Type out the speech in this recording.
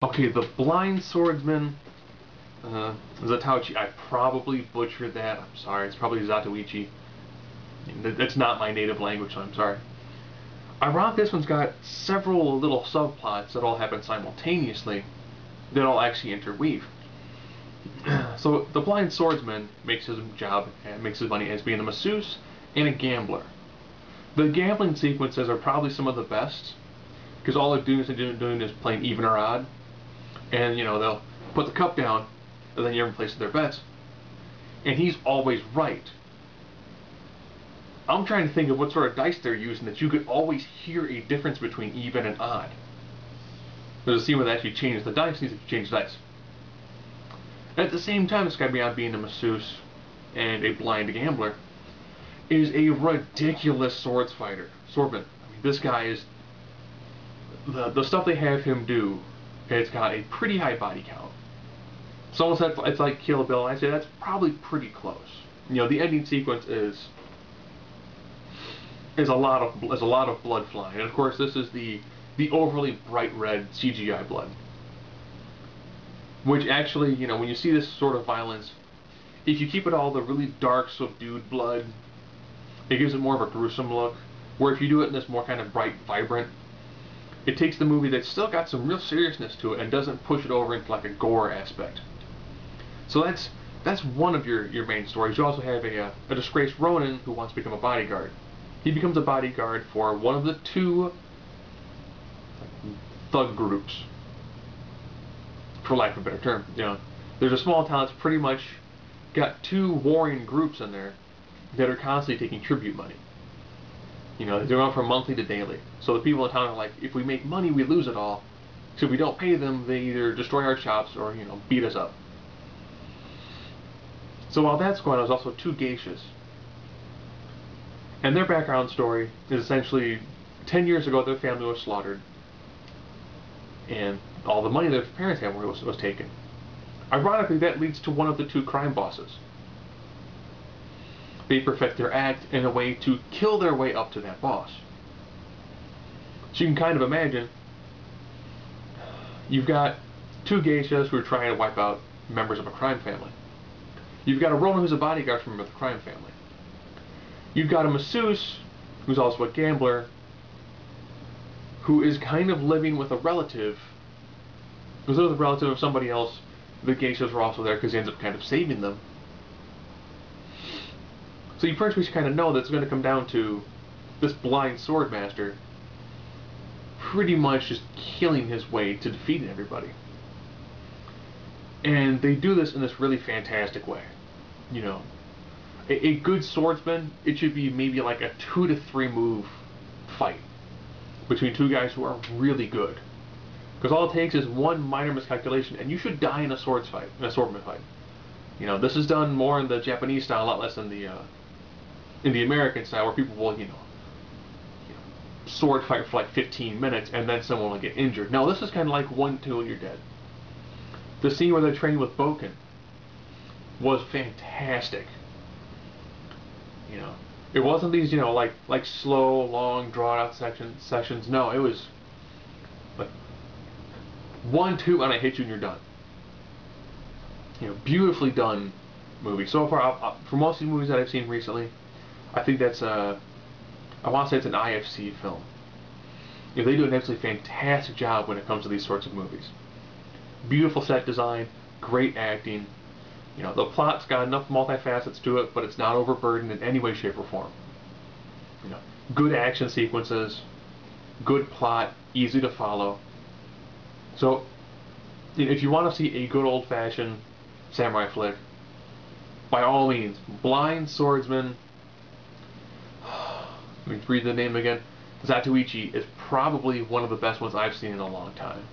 Okay, the blind swordsman, Zatoichi. I probably butchered that. I'm sorry. It's probably Zatoichi. That's not my native language, so I'm sorry. Ironic, this one's got several little subplots that all happen simultaneously that all actually interweave. So the blind swordsman makes his job and makes his money as being a masseuse and a gambler. The gambling sequences are probably some of the best because all they're doing is playing even or odd, and they'll put the cup down, and then you're in place of their bets, and he's always right. I'm trying to think of what sort of dice they're using that you could always hear a difference between even and odd. There's a scene where they actually change the dice, needs to change the dice. At the same time, this guy, beyond being a masseuse and a blind gambler, is a ridiculous swordman. I mean, this guy is the stuff they have him do. It's got a pretty high body count. Someone said it's like Kill Bill, and I say that's probably pretty close. The ending sequence is a lot of blood flying, and of course this is the overly bright red CGI blood. Which actually, when you see this sort of violence, if you keep it all the really dark, subdued blood, it gives it more of a gruesome look. Where if you do it in this more kind of bright, vibrant, it takes the movie that's still got some real seriousness to it and doesn't push it over into like a gore aspect. So that's one of your main stories. You also have a disgraced Ronin who wants to become a bodyguard. He becomes a bodyguard for one of the two thug groups, for lack of a better term. There's a small town that's pretty much got two warring groups in there that are constantly taking tribute money. They're going from monthly to daily. So the people in town are like, if we make money, we lose it all. So if we don't pay them, they either destroy our shops or beat us up. So while that's going on, there's also two geishas. And their background story is essentially 10 years ago their family was slaughtered. And all the money their parents had was taken. Ironically, that leads to one of the two crime bosses. They perfect their act in a way to kill their way up to that boss. So you can kind of imagine, you've got two geishas who are trying to wipe out members of a crime family. You've got a Ronin who's a bodyguard from a crime family. You've got a masseuse who's also a gambler who is kind of living with a relative who's with a relative of somebody else. The geishas were also there because he ends up kind of saving them. So you first we should kind of know that it's going to come down to this blind sword master pretty much just killing his way to defeating everybody. And they do this in this really fantastic way. A good swordsman, it should be maybe like a 2 to 3 move fight between two guys who are really good. Because all it takes is one minor miscalculation, and you should die in a swordman fight. This is done more in the Japanese style, a lot less in the American style, where people will, sword fight for like 15 minutes, and then someone will get injured. No, this is kind of like 1-2 and you're dead. The scene where they're training with Boken was fantastic. It wasn't these, like slow, long, drawn out sessions. No, it was like 1-2 and I hit you and you're done. Beautifully done movie. So far, for most of the movies that I've seen recently, I think that's I want to say it's an IFC film. They do an absolutely fantastic job when it comes to these sorts of movies. Beautiful set design, great acting. The plot's got enough multifacets to it, but it's not overburdened in any way, shape, or form. Good action sequences, good plot, easy to follow. So, if you want to see a good old-fashioned samurai flick, by all means, Blind Swordsman, let me read the name again, Zatoichi is probably one of the best ones I've seen in a long time.